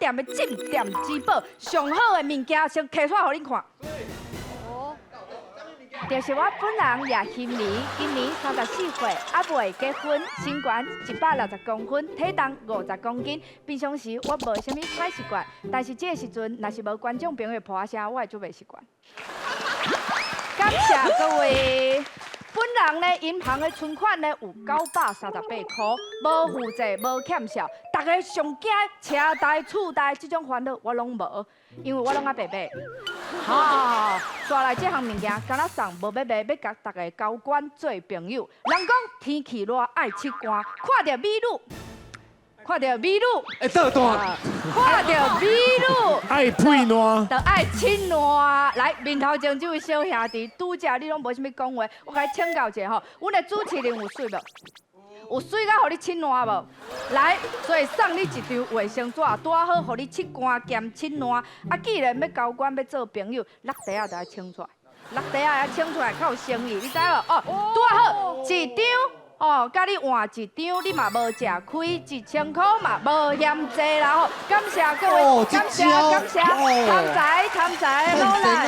店的镇店之宝，上好的物件先摕出来互恁看。就是我本人叶欣妮，今年34岁，还未结婚，身高160公分，体重50公斤。平常时我无啥物歹习惯，但是这个时阵若是无观众朋友拍声，我会做袂习惯。感谢各位。本人呢，银行的存款呢有938块，无负债，无欠小。大家上惊车贷、厝贷这种烦恼我拢无，因为我拢爱白白。好，带来这项物件，敢若送无要卖，要甲大家交关做朋友。人讲天气热爱吃寒，看到美女。看到美女，会倒大，看到美女，爱配暖，就爱亲暖。来，面头前这位小兄弟，拄则你拢无啥物讲话，我甲你请教一下吼，阮的主持人有水无？有水到互你亲暖无？来，所以送你一张卫生纸，拄好互你吃寒兼亲暖。啊，既然要交关要做朋友，落地啊就要清出来，落地啊要清出来较有诚意，你知无？哦，拄好一张。哦，甲你换一张，你嘛无食亏，1000块嘛无嫌济啦吼！感谢各位，感谢，贪财，好来。